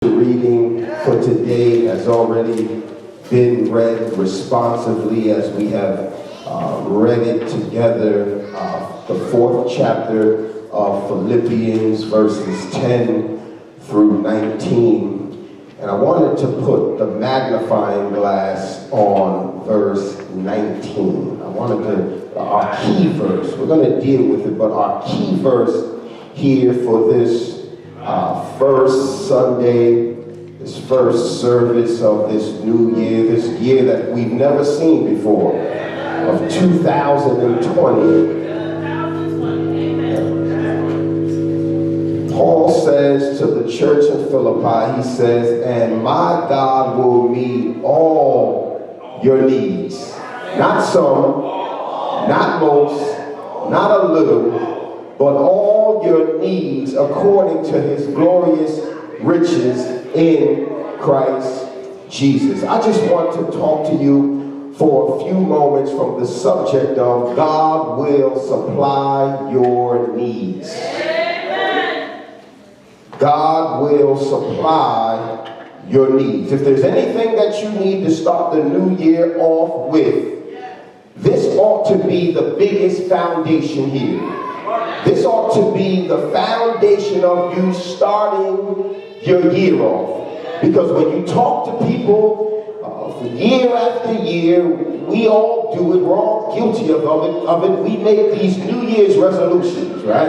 Reading for today has already been read responsively as we have read it together, the 4th chapter of Philippians, verses 10 through 19. And I wanted to put the magnifying glass on verse 19. I wanted to, our key verse, we're going to deal with it, but our key verse here for this first Sunday, this first service of this new year, this year that we've never seen before, of 2020. Paul says to the church in Philippi, he says, and my God will meet all your needs. Not some, not most, not a little, but all your needs according to his glorious riches in Christ Jesus. I just want to talk to you for a few moments from the subject of God will supply your needs. Amen. God will supply your needs. If there's anything that you need to start the new year off with, this ought to be the biggest foundation here. This ought to be the foundation of you starting your year off. Because when you talk to people for year after year, we all do it. We're all guilty of it. We make these New Year's resolutions, right?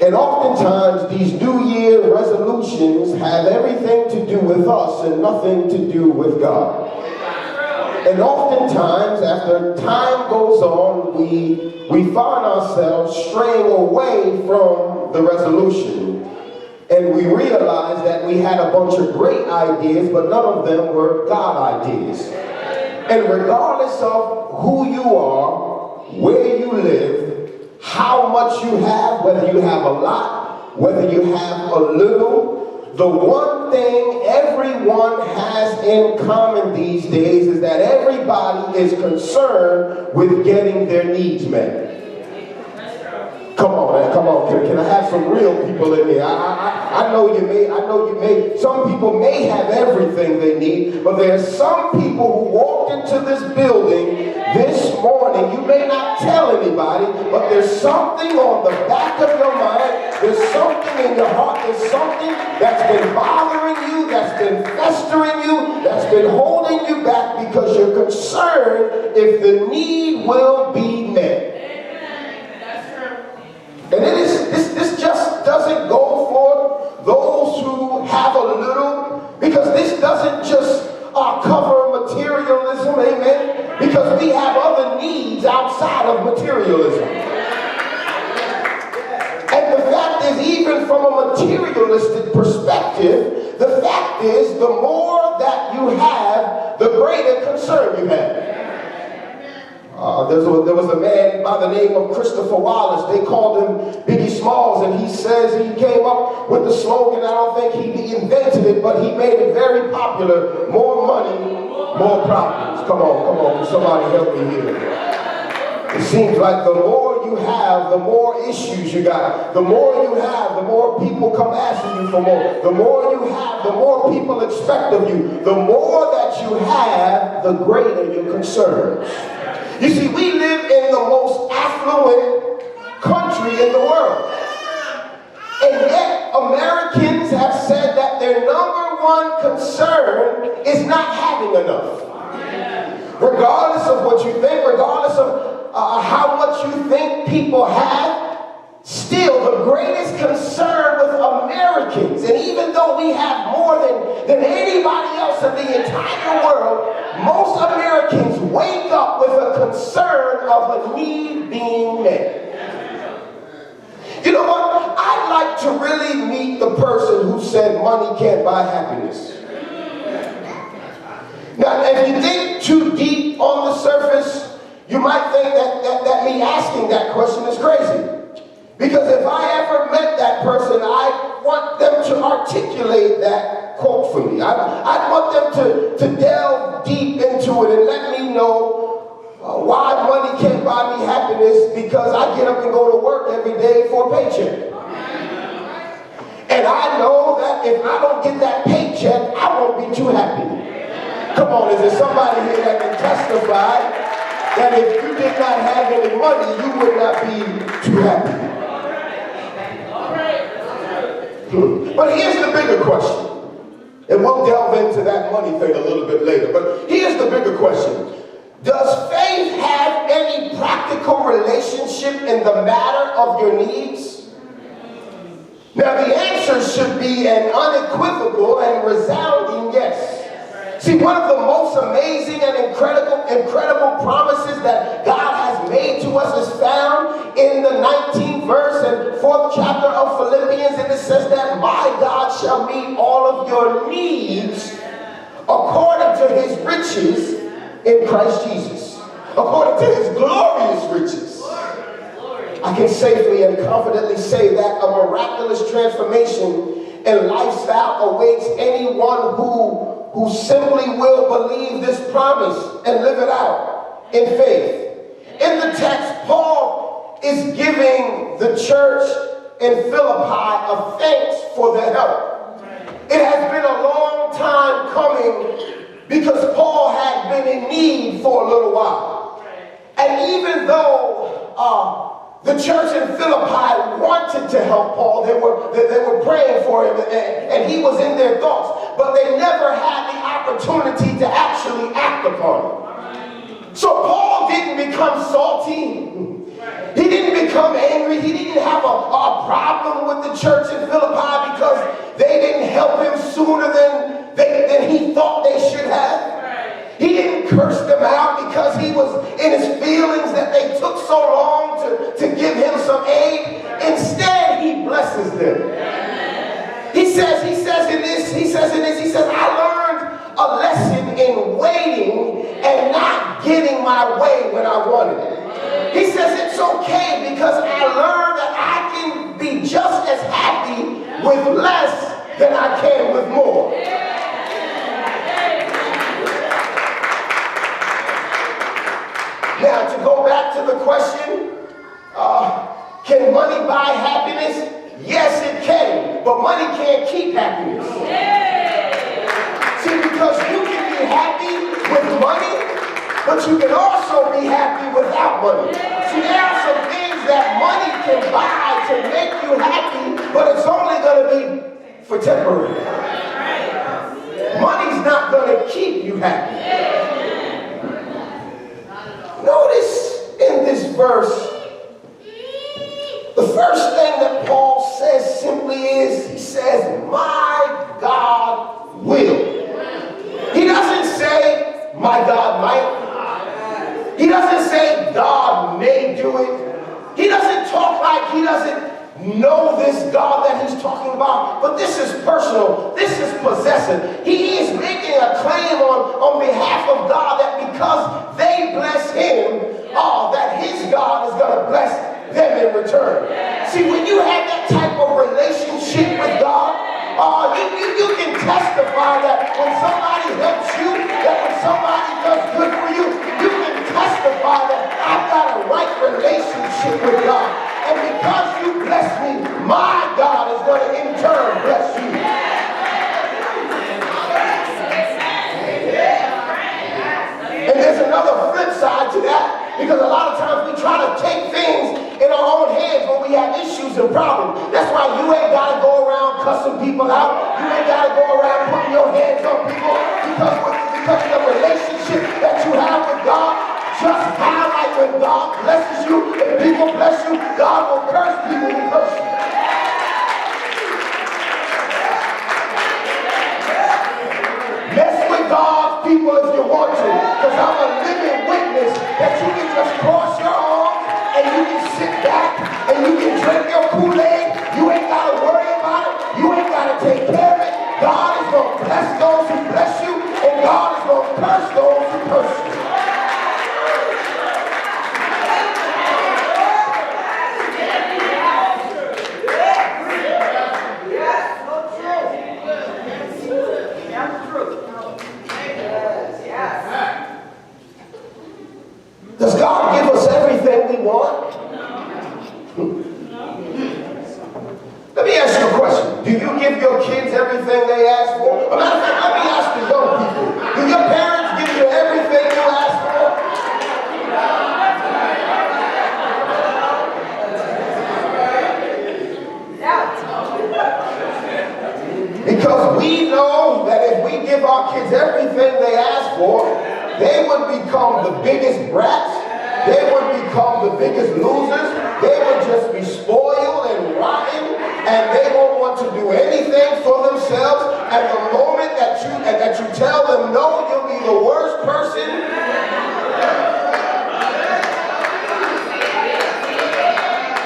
And oftentimes these New Year resolutions have everything to do with us and nothing to do with God. And oftentimes, after time goes on, we find ourselves straying away from the resolution. And we realize that we had a bunch of great ideas, but none of them were God ideas. And regardless of who you are, where you live, how much you have, whether you have a lot, whether you have a little, the one thing everyone has in common these days is that everybody is concerned with getting their needs met. Come on, man, come on. Can I have some real people in here? I know you may. Some people may have everything they need, but there are some people who walked into this building this morning. You may not tell anybody, but there's something on the back of your mind. There's something in your heart. There's something that's been bothering you, that's been festering you, that's been holding you back because you're concerned if the need will be met. And this just doesn't go for those who have a little, because this doesn't just cover materialism, amen, because we have other needs outside of materialism. And the fact is, even from a materialistic perspective, the fact is, the more that you have, the greater concern you have. There was a man by the name of Christopher Wallace. They called him Biggie Smalls, and he says he came up with the slogan. I don't think he invented it, but he made it very popular. More money, more problems. Come on. Somebody help me here. It seems like the more you have, the more issues you got. The more you have, the more people come asking you for more. The more you have, the more people expect of you. The more that you have, the greater your concerns. You see, we live in the most affluent country in the world. And yet, Americans have said that their number one concern is not having enough. Regardless of what you think, regardless of how much you think people have, still the greatest concern with Americans, and even though we have more than anybody else in the entire world, most Americans wake up with a concern of a need being met. You know what? I'd like to really meet the person who said money can't buy happiness. Now, if you think too deep on the surface, you might think that me asking that question is crazy. Because if I ever met that person, I want them to articulate that quote for me. I'd want them to delve deep into it and let me know why money can't buy me happiness, because I get up and go to work every day for a paycheck. And I know that if I don't get that paycheck, I won't be too happy. Come on, is there somebody here that can testify that if you did not have any money, you would not be too happy? But here's the bigger question. And we'll delve into that money thing a little bit later. But here's the bigger question. Does faith have any practical relationship in the matter of your needs? Now the answer should be an unequivocal and resounding yes. See, one of the most amazing and incredible promises that God has made to us is found in the 19th verse and 4th chapter of Philippians, and it says that my God shall meet all of your needs according to his riches in Christ Jesus, according to his glorious riches. I can safely and confidently say that a miraculous transformation and lifestyle awaits anyone who simply will believe this promise and live it out in faith. In the text, Paul is giving the church in Philippi a thanks for their help. It has been a long time coming because Paul had been in need for a little while. And even though the church in Philippi wanted to help Paul, they were praying for him, and he was in their thoughts, but they never had the opportunity to actually act upon it. So Paul didn't become salty. He didn't become angry. He didn't have a problem with the church in Philippi because they didn't help him sooner than he thought they should have. He didn't curse them out because he was in his feelings that they took so long to give him some aid. Instead, he blesses them. He says in this, I learned a lesson in waiting and not getting my way when I wanted it. He says it's okay because I learned that I can be just as happy with less than I can with more. Now, to go back to the question, can money buy happiness? Yes, it can, but money can't keep happiness. See, because you can be happy with money, but you can also be happy without money. See, there are some things that money can buy to make you happy, but it's only going to be for temporary. Money's not going to keep you happy. Notice in this verse, the first thing that Paul says simply is, he says, my God will. He doesn't say, my God might. He doesn't say, God may do it. He doesn't talk like he doesn't know this God that he's talking about, but this is personal. This is possessive. He is making a claim on behalf of God that because they bless him, that his God is going to bless them in return. See, when you have that type of relationship with God, you can testify that when somebody helps you, that when somebody does good for you, you can testify that I've got a right relationship with God. And because you bless me, my God is going to in turn bless you. And there's another flip side to that, because a lot of times we try to take things in our own hands when we have issues and problems. That's why you ain't got to go around cussing people out. You ain't got to go around putting your hands on people because of the relationship that you have with God. Just how like when God blesses you and people bless you, God will curse people who curse you. Mess with God's people if you want to, because I'm a living witness that you can just cross your arms and you can sit back and you can drink your Kool-Aid. You ain't got to worry about it. You ain't got to take care of it. God is going to bless those who bless you, and God is going to curse those who curse you. Does God give us everything we want? Let me ask you a question. Do you Because we know that if we give our kids everything they ask for, they would become the biggest brats. They would become the biggest losers. They would just be spoiled and rotten, and they won't want to do anything for themselves. And the moment that you tell them no, you'll be the worst person.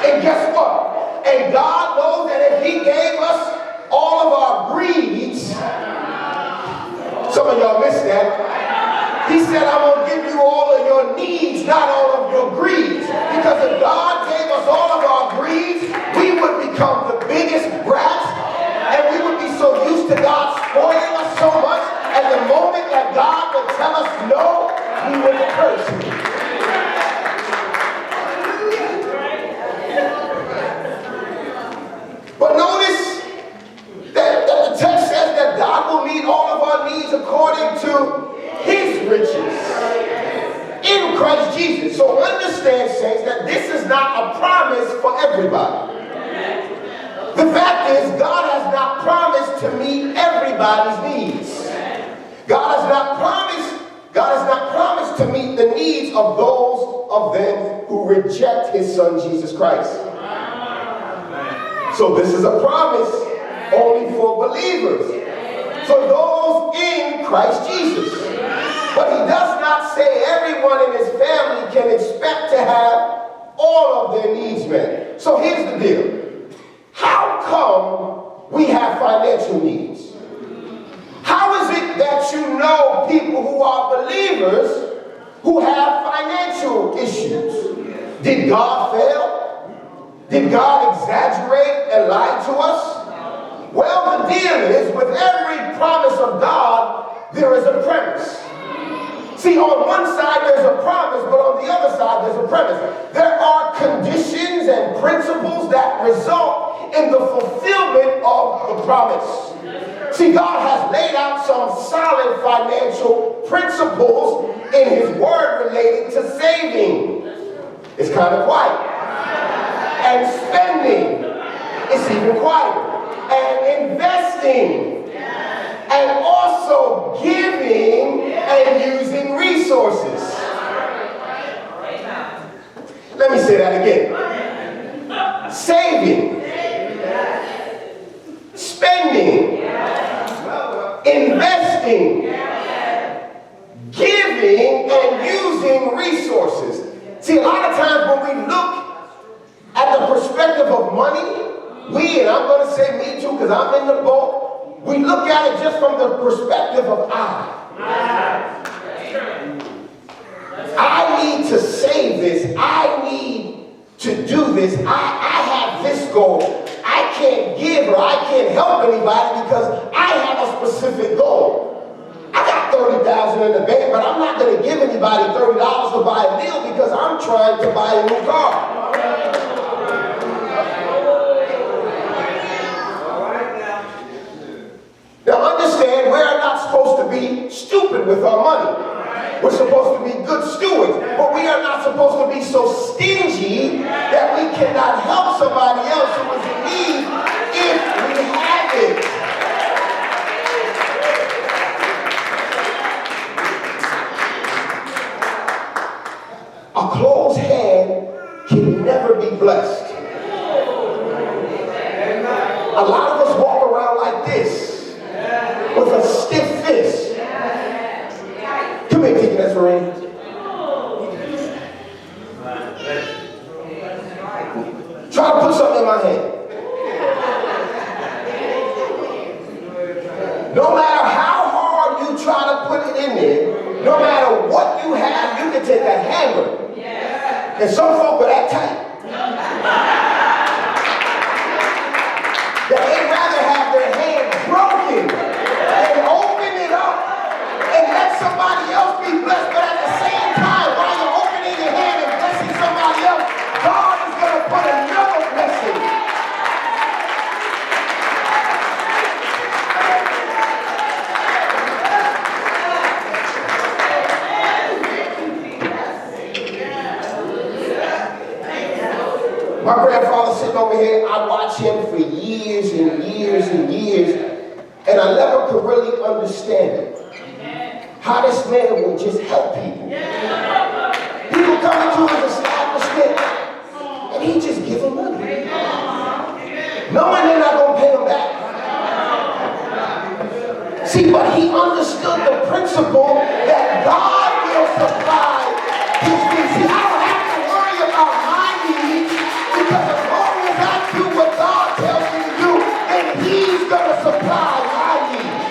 And guess what? And God knows that if He gave us all of our greeds, some of y'all missed that. He said, I'm going to give you all of your needs, not all of your greeds. Because if God gave us all of our greeds, we would become the biggest brats, and we would be so used to God spoiling us so much, and the moment that God would tell us no, we would curse Him. But notice that the text says that God will meet all of our needs according to His riches in Christ Jesus. So understand, saints, that this is not a promise for everybody. The fact is, God has not promised to meet everybody's needs. God has not promised to meet the needs of those of them who reject His Son Jesus Christ. So this is a promise only for believers, for those in Christ Jesus. But He does not say everyone in His family can expect to have all of their needs met. So here's the deal. How come we have financial needs? How is it that you know people who are believers who have financial issues? Did God fail? Did God exaggerate and lie to us? Well, the deal is, with every promise of God, there is a premise. See, on one side there's a promise, but on the other side there's a premise. There are conditions and principles that result in the fulfillment of the promise. See, God has laid out some solid financial principles in His Word relating to saving. It's kind of quiet. And spending. It's even quieter. And investing. And also giving and using resources. Let me say that again. Saving, spending, investing, giving, and using resources. See, a lot of times when we look at the perspective of money, and I'm going to say me too because I'm in the boat, we look at it just from the perspective of I need to save this. I need to do this. I have this goal. I can't give or I can't help anybody because I have a specific goal. I got $30,000 in the bank, but I'm not going to give anybody $30 to buy a meal because I'm trying to buy a new car. Now understand, we are not supposed to be stupid with our money. We're supposed to be good stewards, but we are not supposed to be so stingy that we cannot help somebody else who is in need if we have it. A closed hand can never be blessed. A lot of us walk around like this, with a stiff fist. Come here, Deaconess Marie. Try to put something in my hand. No matter how hard you try to put it in there, no matter what you have, you can take a hammer. And some folk are that tight that they'd rather have their hand broken than open it up and let somebody else be blessed. But at the same time, while you're opening your hand and blessing somebody else, God is going to put another blessing. My grandfather sitting over here, I watched him for years and years and years. I never could really understand it. How this man would just help people. People come into his establishment and he just give them money. Knowing they're not going to pay him back. See, but he understood the principle that God will supply his needs. See, I don't have to worry about my needs because as long as I do what God tells me to do, then he's going to supply my needs.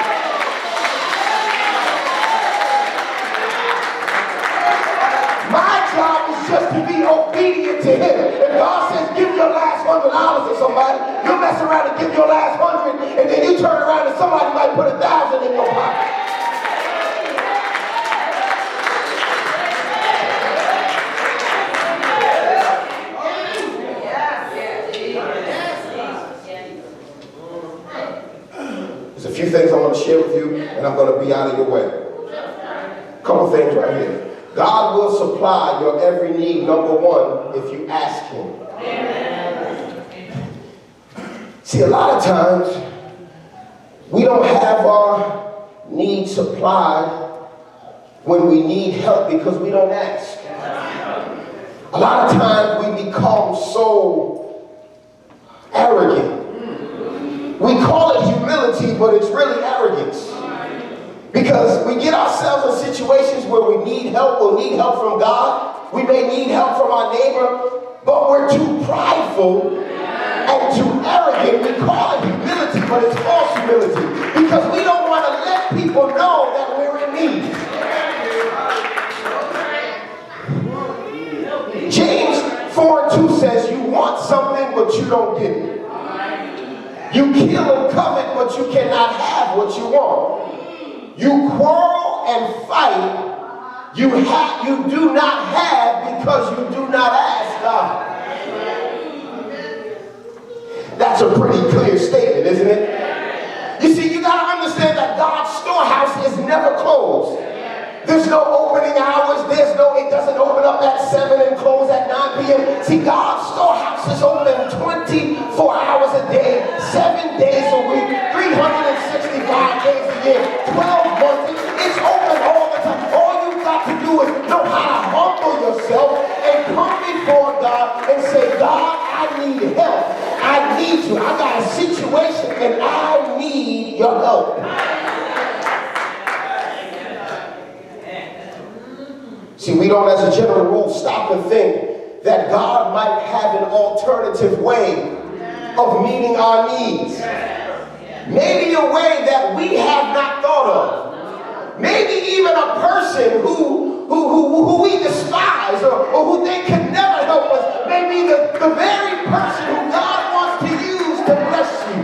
My job is just to be obedient to him. If God says give your last $100 to somebody, you mess around and give your last 100, and then you turn around and somebody might put 1,000 in your pocket. There's a few things I want to share with you, and I'm going to be out of your way. A couple things right here. God will supply your every need, number one, if you ask him. See, a lot of times, we don't have our needs supplied when we need help because we don't ask. A lot of times, we become so arrogant. We call it humility, but it's really arrogance. Because we get ourselves in situations where we need help or need help from God. We may need help from our neighbor, but we're too prideful and too arrogant. We call it humility, but it's false humility. Because we don't want to let people know that we're in need. James 4:2 says, you want something, but you don't get it. You kill and covet, but you cannot have what you want. You quarrel and fight. You do not have because you do not ask God. That's a pretty clear statement, isn't it? You see, you got to understand that God's storehouse is never closed. There's no opening hours. It doesn't open up at 7 and close at 9 p.m. See, God's storehouse is open 24 hours a day, 7 days a week, 365 days a year, 12 months. It's open all the time. All you've got to do is know how to humble yourself and come before God and say, God, I need help. I need you. I got a situation and I need your help. See, we don't, as a general rule, stop and think that God might have an alternative way of meeting our needs. Maybe a way that we have not thought of. Maybe even a person who we despise or who they can never help us may be the very person who God wants to use to bless you.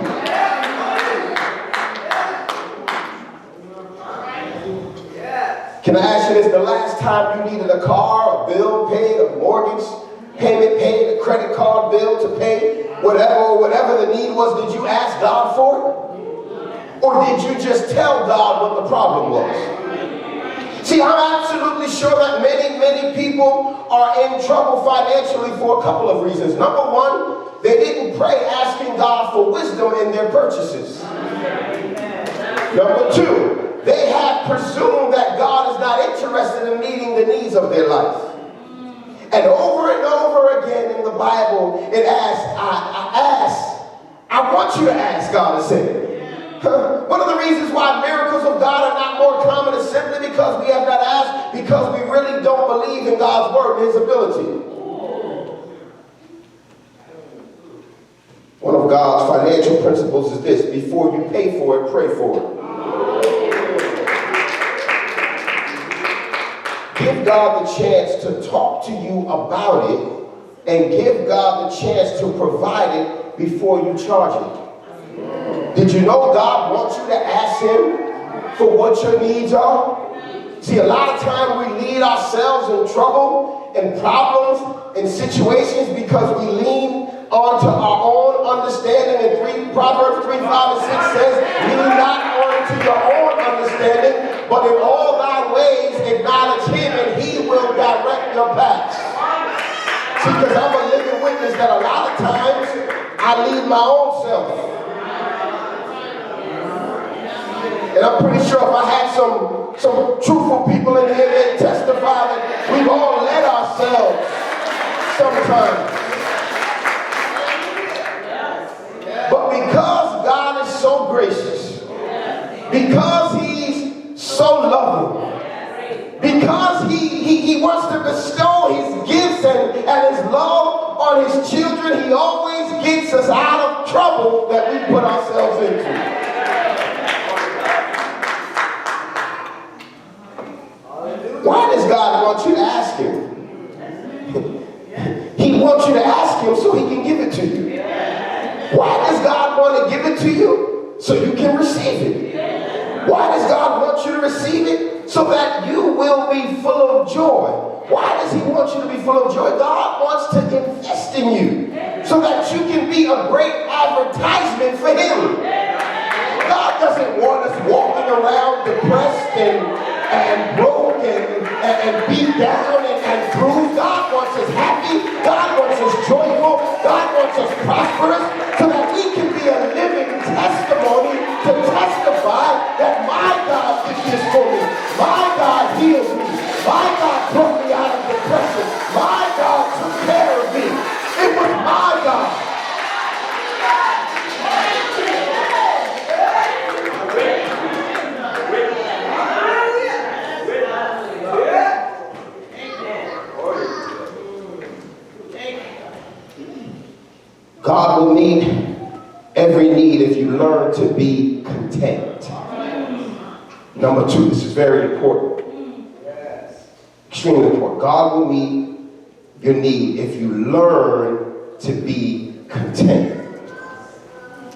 Can I ask you this? The last time you needed a car, a bill paid, a mortgage payment paid, a credit card bill to pay, whatever the need was, did you ask God for it? Or did you just tell God what the problem was? See, I'm absolutely sure that many people are in trouble financially for a couple of reasons. Number one, they didn't pray asking God for wisdom in their purchases. Number two, they have presumed that God is not interested in meeting the needs of their life. And over again in the Bible, it asks, I want you to ask God to send it. One of the reasons why miracles of God are not more common is simply because we have not asked, because we really don't believe in God's word and his ability. One of God's financial principles is this: before you pay for it, pray for it. Give God the chance to talk to you about it, and give God the chance to provide it before you charge it. Did you know God wants you to ask him for what your needs are? See, a lot of time we lead ourselves in trouble and problems and situations because we lean onto our own understanding. And Proverbs 3, 5, and 6 says, lean not onto your own understanding, but in all thy ways acknowledge him, and he will direct your paths. See, because I'm a living witness that a lot of times I lead my own self. And I'm pretty sure if I had some truthful people in here, they'd testify that we've all let ourselves sometimes. But because God is so gracious, because he's so loving, because he wants to bestow his gifts and his love on his children, he always gets us out of trouble that we put ourselves into. Why does God want you to ask him? He wants you to ask him so he can give it to you. Why does God want to give it to you? So you can receive it. Why does God want you to receive it? So that you will be full of joy. Why does he want you to be full of joy? God wants to invest in you so that you can be a great advertisement for him. God doesn't want us walking around depressed and broke and beat down and bruised. God wants us happy. God wants us joyful. God wants us prosperous so that we can be a living testimony to testify that my God did this for me. My God healed me. My God brought me out of depression. My God took care of me. It was my God. God will meet every need if you learn to be content. Number 2, this is very important. Extremely important. God will meet your need if you learn to be content.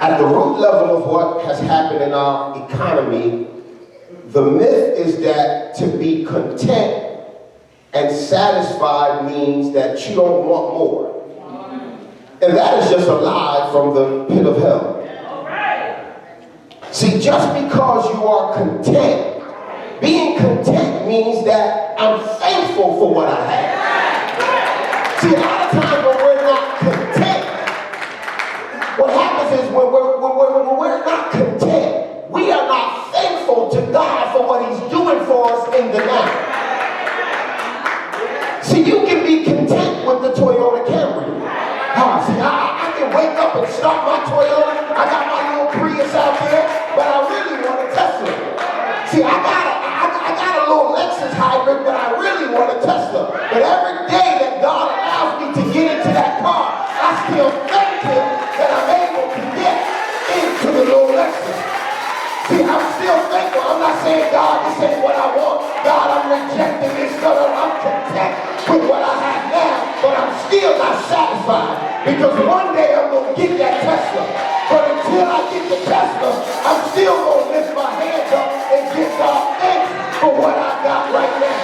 At the root level of what has happened in our economy, the myth is that to be content and satisfied means that you don't want more. And that is just a lie from the pit of hell. See, just because you are content, being content means that I'm thankful for what I have. See, a lot of times when we're not content, what happens is when we're not content, we are not thankful to God for what he's doing for us in the now. See, you can be content with the Toyota Camry. See, I can wake up and start my Toyota. I got my little Prius out there, but I really want a Tesla. See, I got a little Lexus hybrid, but I really want a Tesla. But every day that God allows me to get into that car, I still thank him that I'm able to get into the little Lexus. See, I'm still thankful. I'm not saying, God, this ain't what I want. God, I'm rejecting this. No, I'm content with what I have now, but I'm still not satisfied. Because one day I'm going to get that Tesla. But until I get the Tesla, I'm still going to lift my hands up and give God thanks for what I got right now.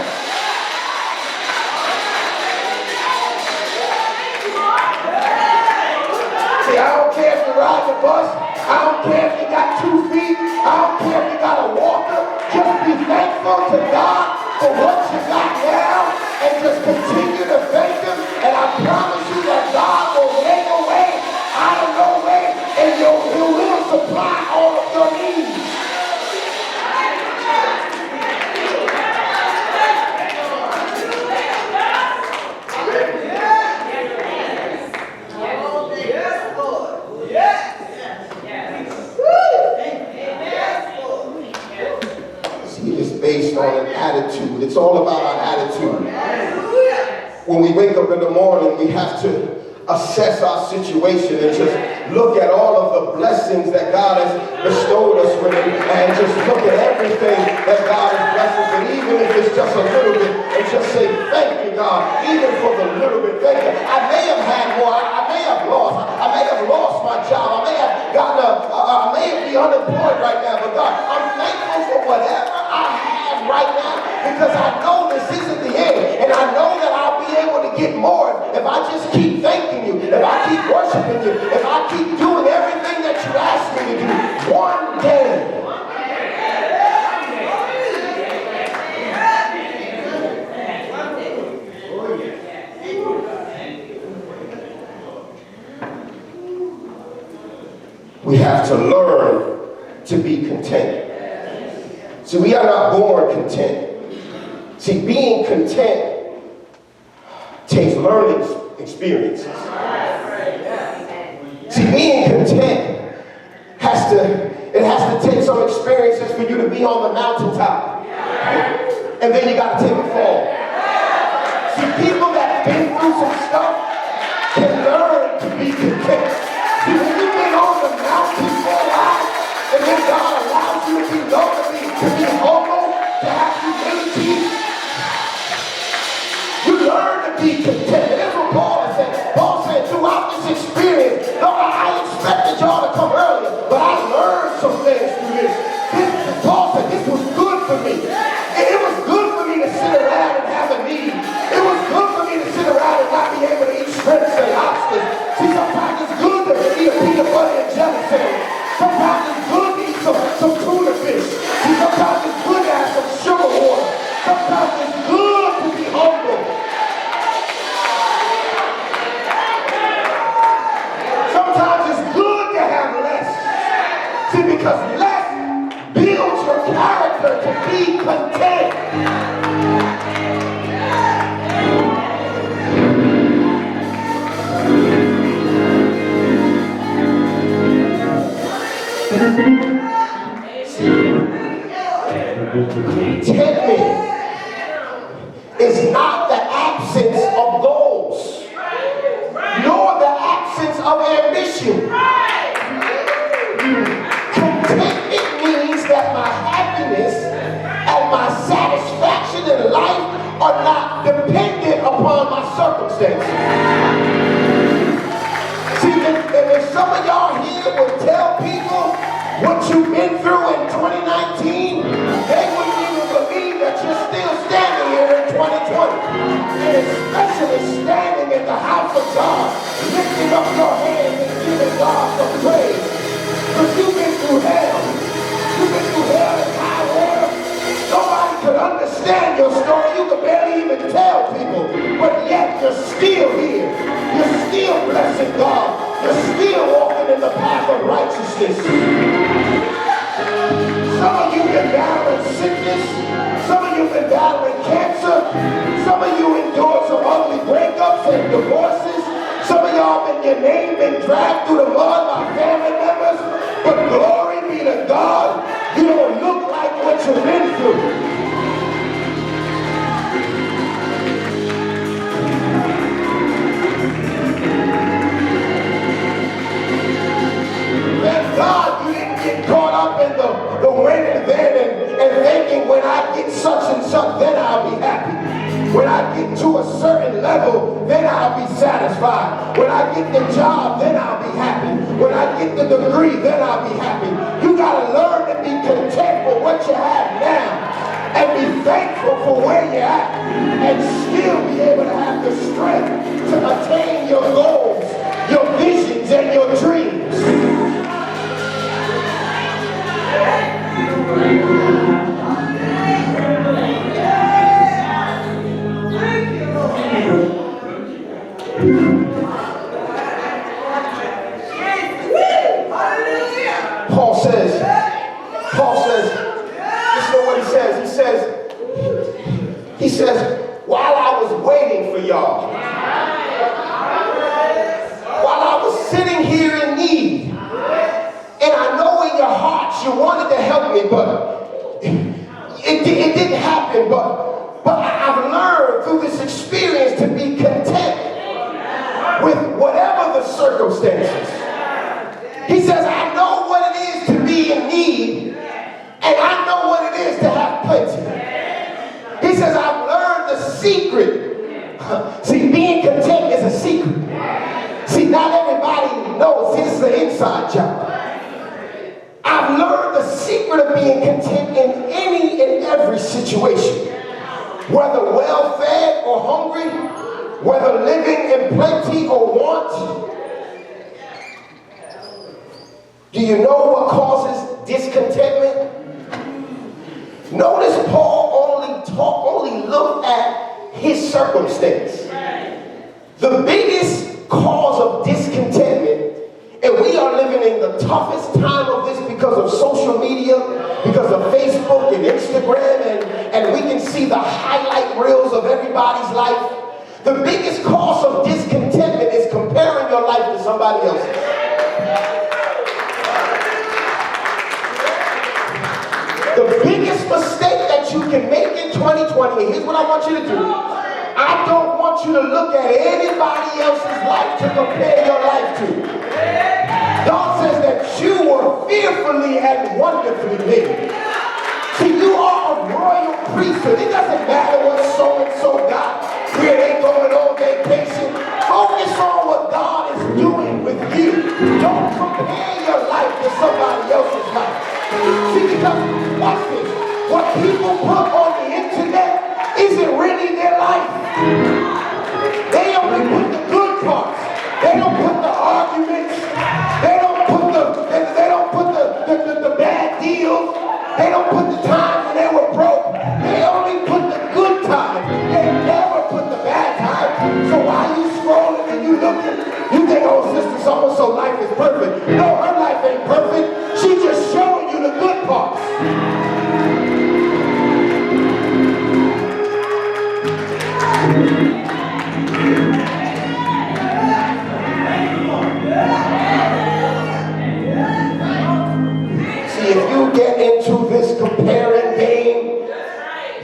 See, I don't care if you ride the bus. I don't care if you got 2 feet. I don't care if you got a walker. Just be thankful to God for what you got now and just continue to thank him. And I promise you that God will make a way out of no way and he will supply all of your needs. Based on an attitude. It's all about our attitude. When we wake up in the morning, we have to assess our situation and just look at all of the blessings that God has bestowed us with and just look at everything that God has blessed us with, even if it's just a little bit, and just say, thank you, God, even for the little bit. Thank you. I may have had more. I may have lost my job. I may have gotten I may be unemployed right now, but God, I'm thankful for whatever I have right now because I know this isn't the end, and I know that I'll be able to get more if I just keep thanking you, if I keep worshiping you, if I keep doing everything that you asked me to do. One day. We have to learn to be content. See, we are not born content. See, being content takes learning experiences. See, being content has to take some experiences for you to be on the mountaintop. And then you got to take a fall. See, people that have been through some stuff can learn to be content. See, when you've been on the mountain for a while, and then God allows you to be lonely, to be humble, to have humility, you learn to be content. And that's what Paul said. Paul said, throughout this experience, Lord, I expected y'all to come earlier, but I learned some things through this. Paul said, this was good for me. It was good for me to sit around and have a need. It was good for me to sit around and not be able to eat shrimps and lobsters. See, sometimes it's good to eat a peanut butter and jelly sandwich. Sometimes it's good to eat some tuna fish. See, sometimes it's good to have some sugar water. Sometimes it's good to be humble. Sometimes it's good to have less. See, because less builds your character to be content. Contentment is not the absence of goals, nor the absence of ambition. Contentment means that my happiness and my satisfaction in life are not dependent upon my circumstances. See, if some of y'all here would tell people what you've been through in 2019, they wouldn't even believe that you're still standing here in 2020. And especially standing in the house of God, lifting up your hands and giving God some praise. Because you've been through hell. You've been through hell and high water. Nobody could understand your story. You could barely even tell people. But yet you're still here. You're still blessing God. You're still walking in the path of righteousness. Some of you been battling sickness. Some of you been battling cancer. Some of you endured some ugly breakups and divorces. Some of y'all your name been dragged through the mud by family members. But glory be to God, you don't look like what you've been through. Thank God you didn't get caught up in the when and then and thinking when I get such and such, then I'll be happy. When I get to a certain level, then I'll be satisfied. When I get the job, then I'll be happy. When I get the degree, then I'll be happy. You got to learn to be content with what you have now and be thankful for where you're at and still be able to have the strength to attain your goals, your visions, and your dreams. Paul says, listen to what he says. He says, while I was waiting for y'all, while I was sitting here in need, and I know in your hearts you wanted to help me, but it didn't happen, but I've learned through this experience to be content with whatever the circumstances. He says, I know what it is to be in need, and I know what it is to have plenty. He says, I've learned the secret. See, being content is a secret. See, not everybody knows this is an inside job. I've learned the secret of being content in any and every situation. Whether well-fed or hungry, whether living in plenty or want. Do you know what causes discontentment? Notice Paul only looked at his circumstance. The biggest cause of discontentment, and we are living in the toughest time of this because of social media because of Facebook and Instagram, and we can see the highlight reels of everybody's life. The biggest cause of discontentment is comparing your life to somebody else's. The biggest mistake that you can make in 2020, and here's what I want you to do. I don't want you to look at anybody else's life to compare your life to. God says that you were fearfully and wonderfully made. See, you are a royal priesthood. It doesn't matter what so-and-so got, where they going on vacation. Focus on what God is doing with you. Don't compare your life to somebody else's life. See, because, watch this, what people put on the internet isn't really their life. They only put the good parts. They don't put the arguments. They don't put the bad deals. They don't put the times when they were broke. They only put the good times. They never put the bad times. So while you scrolling and you looking, you think, oh, sister so-and-so life is perfect. No, her life ain't perfect. She's just showing you the good parts. See, if you get into this comparing game,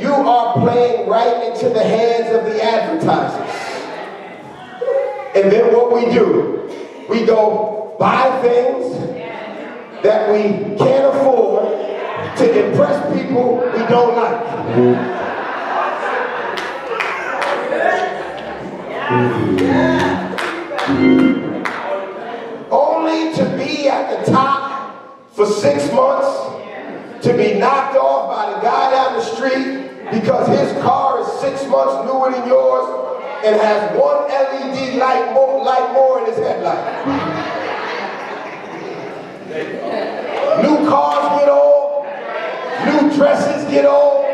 you are playing right into the hands of the advertisers. And then what we do, we go buy things that we can't afford to impress people we don't like. Only to be at the top for 6 months, to be knocked off by the guy down the street because his car is 6 months newer than yours and has one LED light more in his headlight. New cars get old, new dresses get old,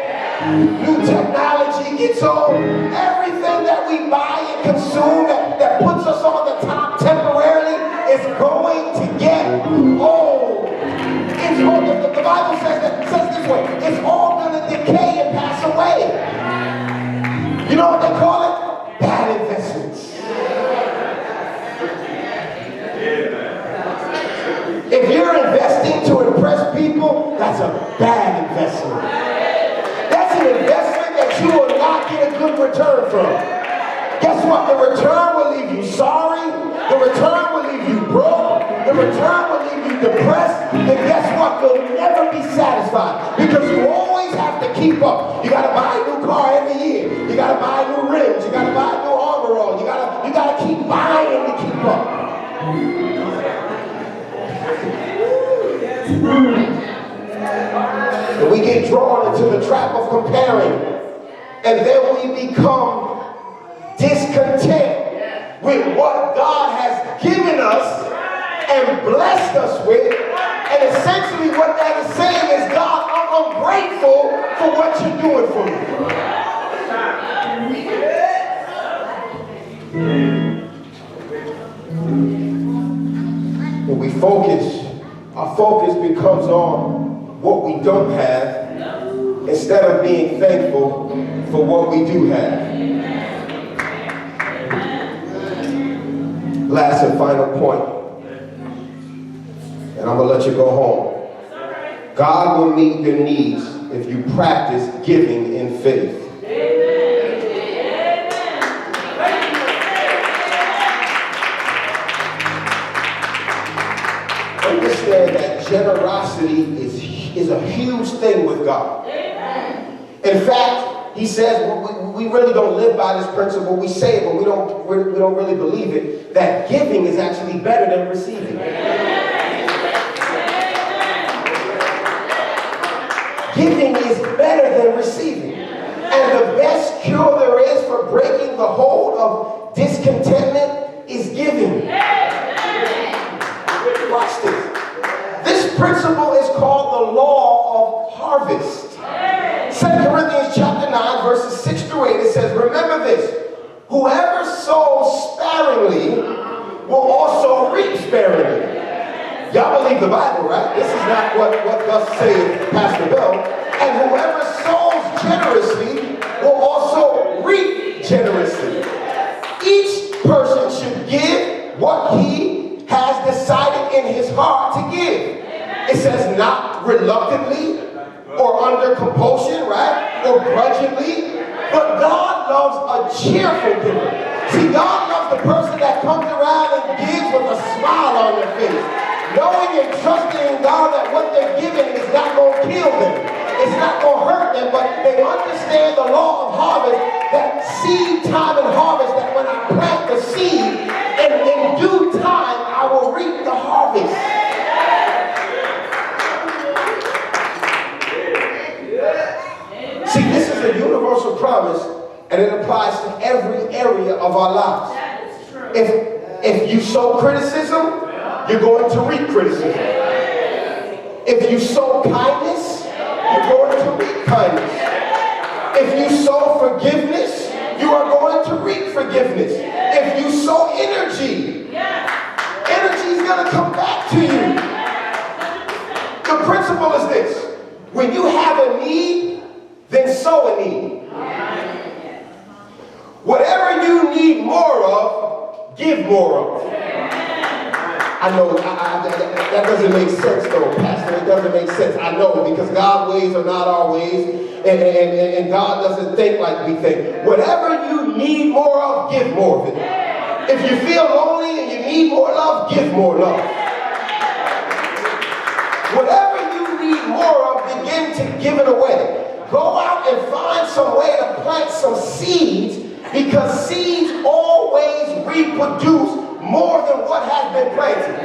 new technology gets old. Everything that we buy and consume that puts us on the top temporarily is going to get old. It's all, the Bible says this way, it's all going to decay and pass away. You know what they call it? Bad investments. If you're investing to impress people, that's a bad investment. That's an investment that you will not get a good return from. Guess what? The return will leave you sorry. The return will leave you broke. The return will leave you depressed. And guess what? You'll never be satisfied because you always have to keep up. You got to buy a new car every year. You got to buy new rims. You got to buy new armor on. You got to keep buying to keep up. And we get drawn into the trap of comparing, and then we become discontent with what God has given us and blessed us with, and essentially what that is saying is, God, I'm grateful for what you're doing for me. When we focus, our focus becomes on what we don't have instead of being thankful for what we do have. Last and final point, and I'm going to let you go home. God will meet your needs if you practice giving in faith. Understand that generosity is a huge thing with God. In fact, he says we really don't live by this principle. We say it, but we don't really believe it, that giving is actually better than receiving. Giving is better than receiving. And the best cure there is for breaking the hold of discontentment is giving. Watch this. This principle is called the law of harvest. 2 Corinthians chapter 9, verses 6 through 8, it says, remember this, whoever sows sparingly will also reap sparingly. Y'all believe the Bible, right? This is not what thus saith Pastor under compulsion, right? Or grudgingly. But God loves a cheerful giver. See, God loves the person that comes around and gives with a smile on their face, knowing and trusting in God that what they're giving is not going to kill them. It's not going to hurt them, but they understand the law of harvest, that seed time and harvest, that when I plant the seed, and in due time, I will reap the harvest. See, this is a universal promise, and it applies to every area of our lives. If you sow criticism, you're going to reap criticism. If you sow kindness, you're going to reap kindness. If you sow forgiveness, you are going to reap forgiveness. If you sow energy, energy is going to come back to you. The principle is this: when you have a need, then sow a need. Whatever you need more of, give more of. I know that doesn't make sense though, Pastor. It doesn't make sense. I know, because God's ways are not our ways, and God doesn't think like we think. Whatever you need more of, give more of it. If you feel lonely and you need more love, give more love. Whatever you need more of, begin to give it away. Go out and find some way to plant some seeds, because seeds always reproduce more than what has been planted.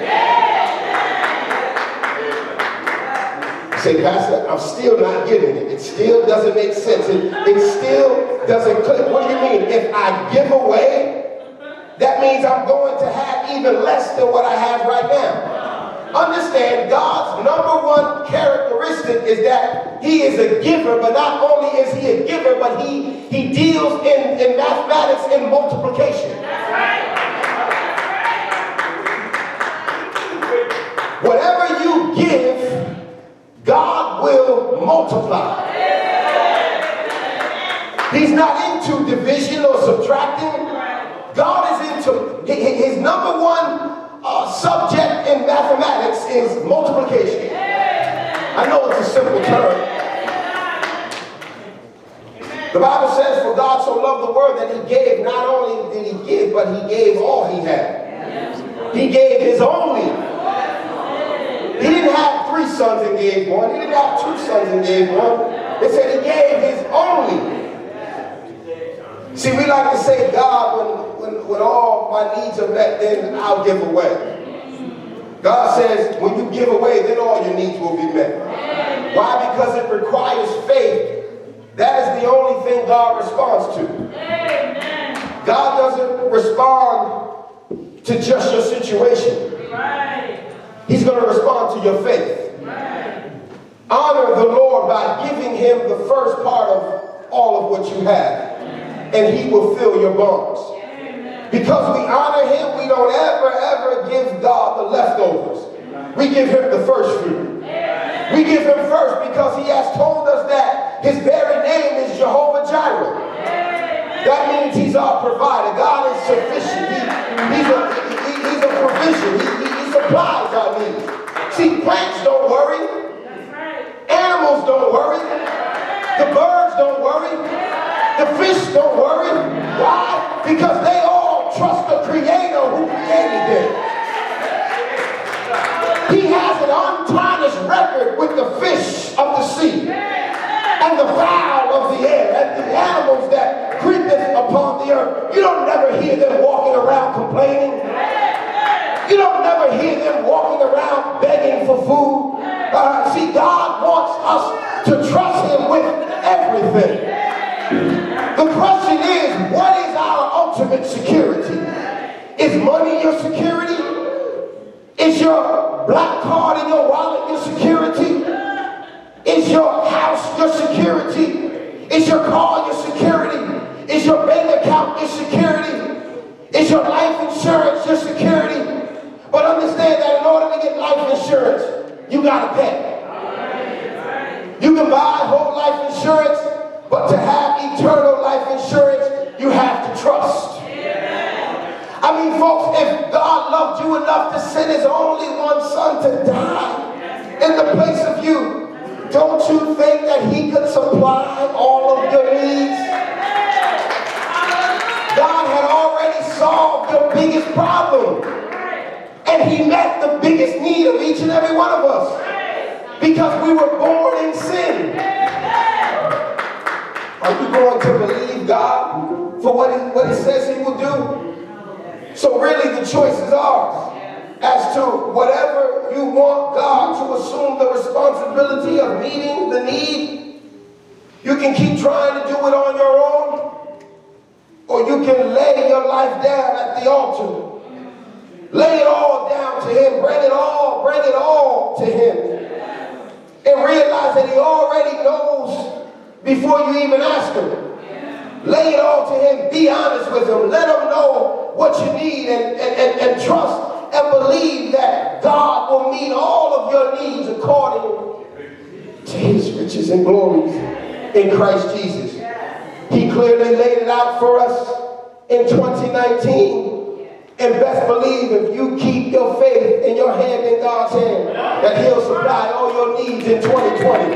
Say, Pastor, I'm still not getting it. It still doesn't make sense. It still doesn't click. What do you mean? If I give away, that means I'm going to have even less than what I have right now. Understand, God's number one characteristic is that he is a giver, but not only is he a giver, but he deals in mathematics in multiplication. Whatever you give, God will multiply. He's not into division or subtracting. God is into, his number one subject in mathematics is multiplication. I know it's a simple term. The Bible says, for God so loved the world that he gave, not only did he give, but he gave all he had. He gave his only. He didn't have 3 sons and gave 1. He didn't have 2 sons and gave 1. It said he gave his only. See, we like to say, God, when all my needs are met, then I'll give away. God says, when you give away, then all your needs will be met. Why? Because it requires faith. That is the only thing God responds to. God doesn't respond to just your situation. He's going to respond to your faith. Honor the Lord by giving him the first part of all of what you have, and he will fill your barns. Because we honor him, we don't ever give God the leftovers. We give him the first fruit. We give him first because he has told us that his very name is Jehovah Jireh. That means he's our provider. God is sufficient. He's a provision. He supplies our needs. See, plants don't worry. Animals don't worry. The birds don't worry. The fish don't worry. Why? Because they all trust the Creator who created them. He has an untarnished record with the fish of the sea, and the fowl of the air, and the animals that creepeth upon the earth. You don't never hear them walking around complaining. You don't never hear them walking around begging for food. See, God wants us to trust him with everything. The question is, what is our ultimate security? Is money your security? Is your black card in your wallet your security? Is your house your security? Is your car your security? Is your bank account your security? Is your life insurance your security? But understand that in order to get life insurance, you got to pay. You can buy whole life insurance, but to have eternal life insurance, you have to trust. I mean, folks, if God loved you enough to send his only one son to die in the place of you, Don't you think that he could supply all of your needs? God had already solved your biggest problem. And he met the biggest need of each and every one of us. Because we were born in sin. Are you going to believe God for what he says he will do? So really the choice is ours. As to whatever you want God to assume the responsibility of meeting the need, you can keep trying to do it on your own, or you can lay your life down at the altar. Lay it all down to him. Bring it all to him. And realize that he already knows before you even ask him. Lay it all to him. Be honest with him. Let him know what you need and trust and believe that God will meet all of your needs according to his riches and glories in Christ Jesus. He clearly laid it out for us in 2019. And best believe if you keep your faith in your hand in God's hand, that he'll supply all your needs in 2020.